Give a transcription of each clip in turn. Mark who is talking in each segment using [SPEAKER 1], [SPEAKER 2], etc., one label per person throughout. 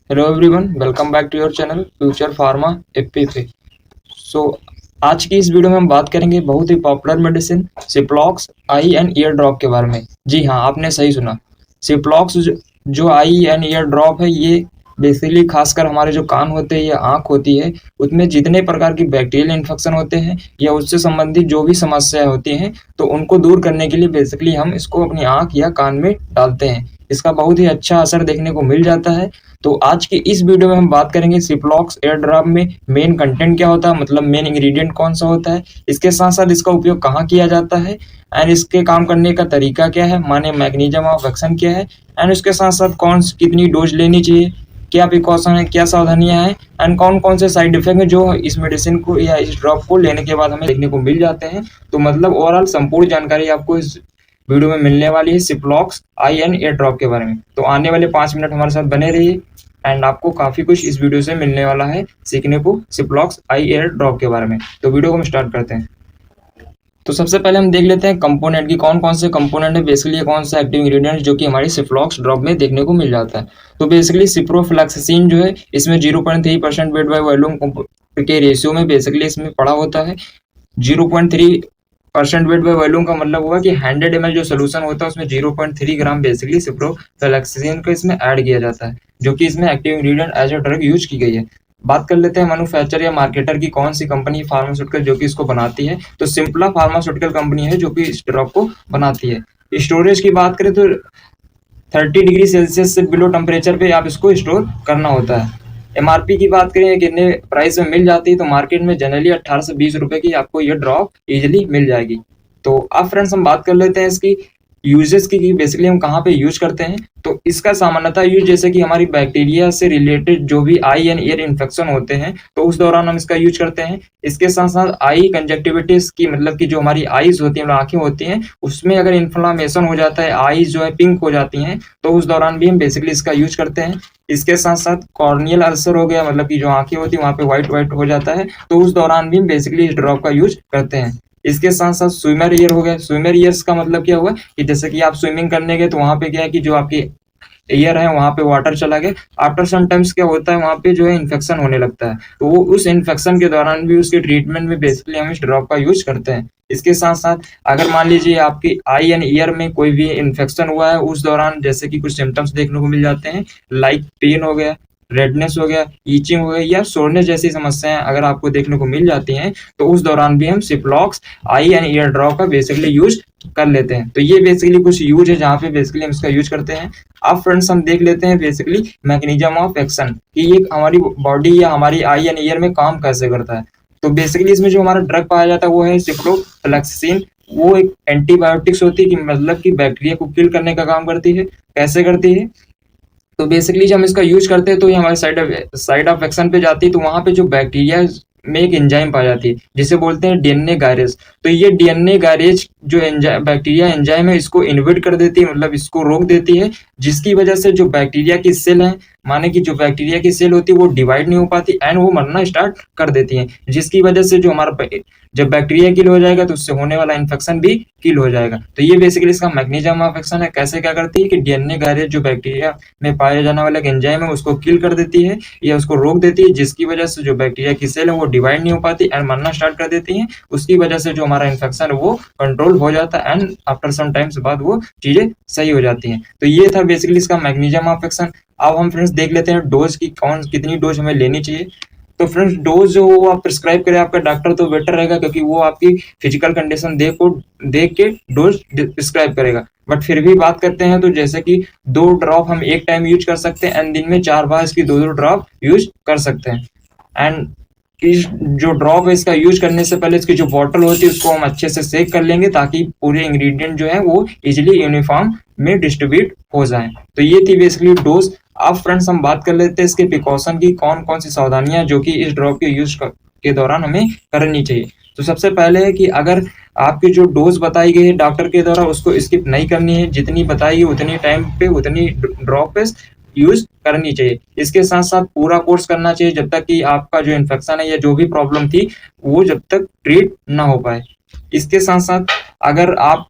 [SPEAKER 1] Hello everyone, welcome back to your channel future pharma app. So आज की इस video में हम बात करेंगे बहुत ही popular medicine Ciplox eye and ear drop के बारे में। जी हाँ, आपने सही सुना। सिप्लॉक्स जो आई एंड ईयर ड्रॉप है, ये बेसिकली खासकर हमारे जो कान होते हैं या आँख होती है, उसमें जितने प्रकार की बैक्टीरियल इन्फेक्शन होते हैं या उससे संबंधित जो भी समस्याएं होती हैं, तो उनको दूर करने के लिए बेसिकली हम इसको अपनी आँख या कान में डालते हैं। इसका बहुत ही अच्छा असर देखने को मिल जाता है। तो आज की इस वीडियो में हम बात करेंगे सिप्लॉक्स एयर ड्रॉप में मेन कंटेंट क्या होता है, मतलब मेन इंग्रेडिएंट कौन सा होता है, इसके साथ साथ इसका उपयोग कहाँ किया जाता है एंड इसके काम करने का तरीका क्या है, माने मैकेनिज्म ऑफ एक्शन क्या है, एंड उसके साथ साथ कितनी डोज लेनी चाहिए, क्या प्रिकॉशन है, क्या सावधानियां हैं, एंड कौन कौन से साइड इफेक्ट हैं जो इस मेडिसिन को या इस ड्रॉप को लेने के बाद हमें देखने को मिल जाते हैं। तो मतलब ओवरऑल संपूर्ण जानकारी आपको इस वीडियो में मिलने वाली है Ciplox eye and ear drop के बारे में। तो आने वाले 5 मिनट हमारे साथ बने रहिए एंड आपको काफी कुछ इस वीडियो से मिलने वाला है सीखने को सिप्लॉक्स आई एयर ड्रॉप के बारे में। तो वीडियो को हम स्टार्ट करते हैं। तो सबसे पहले हम देख लेते हैं कंपोनेंट की कौन कौन से कंपोनेंट है, बेसिकली कौन सा एक्टिव इंग्रेडिएंट जो कि हमारी सिप्लॉक्स ड्रॉप में देखने को मिल जाता है। तो बेसिकली सिप्रोफ्लैक्सिसिन जो है, इसमें 0.3% वेट बाय वॉल्यूम के रेशियो में बेसिकली इसमें पड़ा होता है। 0.3% वेट बाय वॉल्यूम का मतलब हुआ कि 100 ml जो सोल्यूशन होता है उसमें 0.3 ग्राम बेसिकली सिप्रोफ्लैक्सिसिन को इसमें ऐड किया जाता है, जो कि इसमें active ingredient as a drug use की गई है। बात कर लेते हैं मैन्युफैक्चर या मार्केटर की, कौन सी कंपनी फार्मास्यूटिकल जो कि इसको बनाती है। तो सिंपला फार्मास्यूटिकल कंपनी है जो कि इस ड्रॉप को बनाती है। स्टोरेज की बात करें तो 30 डिग्री सेल्सियस से बिलो टेम्परेचर पे आप इसको स्टोर करना होता है। एमआरपी की बात करें कितने प्राइस में मिल जाती है, तो मार्केट में जनरली 18 से 20 रुपए की आपको ये ड्रॉप इजिली मिल जाएगी। तो अब फ्रेंड्स हम बात कर लेते हैं इसकी यूजेस की बेसिकली हम कहाँ पे यूज करते हैं। तो इसका सामान्यतः यूज जैसे कि हमारी बैक्टीरिया से रिलेटेड जो भी आई एंड ईयर इन्फेक्शन होते हैं, तो उस दौरान हम इसका यूज करते हैं। इसके साथ साथ आई कंजक्टिविटीज की, मतलब कि जो हमारी आईज होती हैं, आंखें होती हैं, उसमें अगर इन्फ्लामेशन हो जाता है, आईज जो है पिंक हो जाती हैं, तो उस दौरान भी हम बेसिकली इसका यूज करते हैं। इसके साथ साथ कॉर्नियल अल्सर हो गया, मतलब कि जो आंखें होती है वहां पे व्हाइट व्हाइट हो जाता है, तो उस दौरान भी हम बेसिकली इस ड्रॉप का यूज करते हैं। इसके साथ साथ स्विमर ईयर हो गया। स्विमर ईयर्स का मतलब क्या हुआ कि जैसे कि आप स्विमिंग करने गए तो वहां पे क्या है कि जो आपकी ईयर है वहां पे वाटर चला गया, आफ्टर सम टाइम्स क्या होता है वहां पे जो है इन्फेक्शन होने लगता है, तो वो उस इन्फेक्शन के दौरान भी उसके ट्रीटमेंट में बेसिकली हम इस ड्रॉप का यूज करते हैं। इसके साथ साथ अगर मान लीजिए आपकी आई एंड ईयर में कोई भी इन्फेक्शन हुआ है, उस दौरान जैसे कि कुछ सिम्टम्स देखने को मिल जाते हैं, लाइक पेन हो गया, रेडनेस हो गया, ईचिंग हो गया या सोरनेस जैसी समस्याएं अगर आपको देखने को मिल जाती हैं, तो उस दौरान भी हम Ciplox eye and ear drop का बेसिकली यूज कर लेते हैं। तो ये बेसिकली कुछ यूज है जहाँ पे बेसिकली हम इसका यूज करते हैं। अब फ्रेंड्स हम देख लेते हैं बेसिकली मैकेनिज्म ऑफ एक्शन कि ये हमारी बॉडी या हमारी आई एंड ईयर में काम कैसे करता है। तो बेसिकली इसमें जो हमारा ड्रग पाया जाता है वो है सिप्रोफ्लैक्सिसिन। वो एक एंटीबायोटिक्स होती है कि मतलब कि बैक्टीरिया को किल करने का काम करती है। कैसे करती है, तो बेसिकली जब हम इसका यूज करते हैं तो ये हमारे साइड ऑफ एक्शन पे जाती है। तो वहां पे जो बैक्टीरिया में एक एंजाइम पाई जाती है जिसे बोलते हैं डीएनए गायरेज। तो ये डीएनए गायरेज जो बैक्टीरिया एंजाइम है इसको इनहिबिट कर देती है, मतलब इसको रोक देती है, जिसकी वजह से जो बैक्टीरिया की सेल है, माने कि जो बैक्टीरिया की सेल होती है वो डिवाइड नहीं हो पाती एंड वो मरना स्टार्ट कर देती है, जिसकी वजह से जो हमारा जब बैक्टीरिया किल हो जाएगा तो उससे होने वाला इन्फेक्शन भी किल हो जाएगा। तो ये बेसिकली इसका मैकेनिज्म ऑफ एक्शन है। कैसे क्या करती है कि डीएनए गायरेज जो बैक्टीरिया में पाया जाने वाला एंजाइम है उसको किल कर देती है या उसको रोक देती है, जिसकी वजह से जो बैक्टीरिया की सेल है वो डिवाइड नहीं हो पाती एंड मरना स्टार्ट कर देती है। उसकी वजह से जो हमारा इन्फेक्शन है वो कंट्रोल हो जाता है एंड आफ्टर सम टाइम्स बाद वो चीजें सही हो जाती हैं। तो ये था बेसिकली इसका मैकेनिज्म ऑफ एक्शन। अब हम फ्रेंड्स देख लेते हैं डोज की, कितनी डोज हमें लेनी चाहिए। तो फ्रेंड्स डोज जो वो आप प्रिस्क्राइब करें आपका डॉक्टर तो बेटर रहेगा, क्योंकि वो आपकी फिजिकल कंडीशन देख के डोज प्रिस्क्राइब करेगा। बट फिर भी बात करते हैं तो जैसे कि 2 ड्रॉप हम एक टाइम यूज कर सकते हैं एंड दिन में 4 बार इसकी 2 ड्रॉप यूज कर सकते हैं। एंड इस जो ड्रॉप है इसका यूज करने से पहले इसकी जो बॉटल होती है उसको हम अच्छे से सेक कर लेंगे, ताकि पूरे इंग्रेडिएंट जो है वो इजिली यूनिफॉर्म में डिस्ट्रीब्यूट हो जाए। तो ये थी बेसिकली डोज। अब फ्रेंड्स हम बात कर लेते हैं इसके प्रिकॉशन की, कौन कौन सी सावधानियां जो कि इस ड्रॉप के यूज के दौरान हमें करनी चाहिए। तो सबसे पहले है कि अगर आपकी जो डोज बताई गई है डॉक्टर के द्वारा उसको स्किप नहीं करनी है, जितनी बताई है उतनी टाइम पे उतनी ड्रॉप पे यूज करनी चाहिए। इसके साथ साथ पूरा कोर्स करना चाहिए जब तक कि आपका जो इन्फेक्शन है या जो भी प्रॉब्लम थी वो जब तक ट्रीट ना हो पाए। इसके साथ साथ अगर आप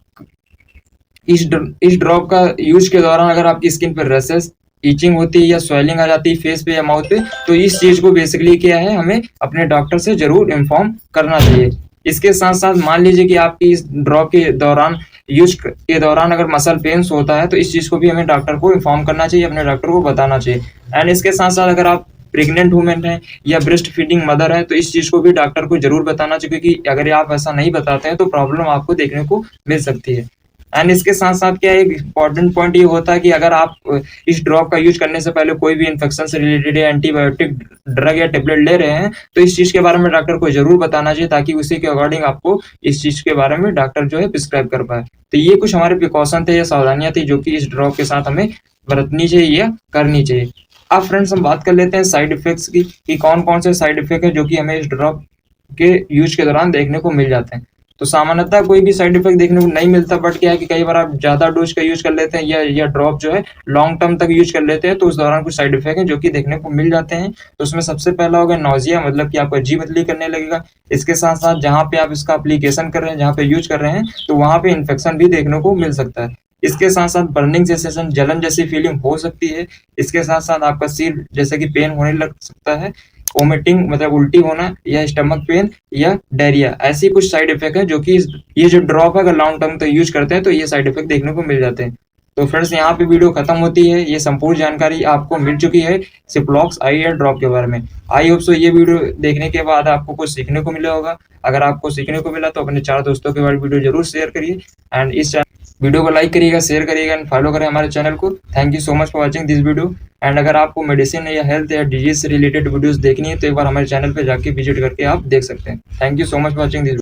[SPEAKER 1] इस ड्रॉप का यूज के दौरान अगर आपकी स्किन पर रैसेस ईचिंग होती है या स्वेलिंग आ जाती है फेस पे या माउथ पे, तो इस चीज़ को बेसिकली क्या है, हमें अपने डॉक्टर से ज़रूर इन्फॉर्म करना चाहिए। इसके साथ-साथ मान लीजिए कि आपकी इस ड्रॉप के दौरान के दौरान अगर मसल पेन्स होता है, तो इस चीज़ को भी हमें डॉक्टर को इन्फॉर्म करना चाहिए, अपने डॉक्टर को बताना चाहिए। एंड इसके साथ-साथ अगर आप प्रेग्नेंट वुमेन हैं या ब्रेस्ट फीडिंग मदर है, तो इस चीज़ को भी डॉक्टर को ज़रूर बताना चाहिए, क्योंकि अगर आप ऐसा नहीं बताते हैं, तो प्रॉब्लम आपको देखने को मिल सकती है। एंड इसके साथ-साथ क्या है, एक इम्पॉर्टेंट पॉइंट ये होता है कि अगर आप इस ड्रॉप का यूज़ करने से पहले कोई भी इन्फेक्शन से रिलेटेड या एंटीबायोटिक ड्रग या टेबलेट ले रहे हैं, तो इस चीज़ के बारे में डॉक्टर को ज़रूर बताना चाहिए, ताकि उसी के अकॉर्डिंग आपको इस चीज़ के बारे में डॉक्टर जो है प्रिस्क्राइब कर पाए। तो ये कुछ हमारे प्रिकॉशन थे या सावधानियाँ थी, जो कि इस ड्रॉप के साथ हमें बरतनी चाहिए या करनी चाहिए। अब फ्रेंड्स हम बात कर लेते हैं साइड इफ़ेक्ट्स की, कि कौन-कौन से साइड इफ़ेक्ट हैं जो कि हमें इस ड्रॉप के यूज़ के दौरान देखने को मिल जाते हैं। तो सामान्यतः कोई भी साइड इफ़ेक्ट देखने को नहीं मिलता, बट क्या है कि कई बार आप ज़्यादा डोज़ का यूज़ कर लेते हैं या ड्रॉप जो है लॉन्ग टर्म तक यूज़ कर लेते हैं, तो उस दौरान कुछ साइड इफ़ेक्ट हैं जो कि देखने को मिल जाते हैं। तो उसमें सबसे पहला होगा नौसिया, मतलब कि आपको अजीब-अजीब करने लगेगा। इसके साथ-साथ जहाँ पे आप इसका एप्लीकेशन कर रहे हैं, जहाँ पे यूज़ कर रहे हैं, तो वहाँ पे इन्फेक्शन भी देखने को मिल सकता है। इसके साथ-साथ बर्निंग सेंसेशन, जलन जैसी फीलिंग हो सकती है। इसके साथ-साथ आपका सिर जैसे कि पेन होने लग सकता है, वोमिटिंग मतलब उल्टी होना, या स्टमक पेन या डायरिया, ऐसी कुछ साइड इफेक्ट है जो कि ये जो ड्रॉप है अगर लॉन्ग टर्म तक यूज करते हैं तो ये साइड इफेक्ट देखने को मिल जाते हैं। तो फ्रेंड्स यहाँ पे वीडियो खत्म होती है। ये संपूर्ण जानकारी आपको मिल चुकी है सिप्लॉक्स आई एयर ड्रॉप के बारे में। आई होप सो ये वीडियो देखने के बाद आपको कुछ सीखने को मिला होगा। अगर आपको सीखने को मिला तो अपने 4 दोस्तों के बाद वीडियो जरूर शेयर करिए, एंड इस वीडियो को लाइक करिएगा, शेयर करिएगा एंड फॉलो करें हमारे चैनल को। Thank you so much for watching this video. And अगर आपको मेडिसिन या हेल्थ या डिजीज से रिलेटेड वीडियोस देखनी है, तो एक बार हमारे चैनल पे जाके विजिट करके आप देख सकते हैं। Thank you so much for watching this.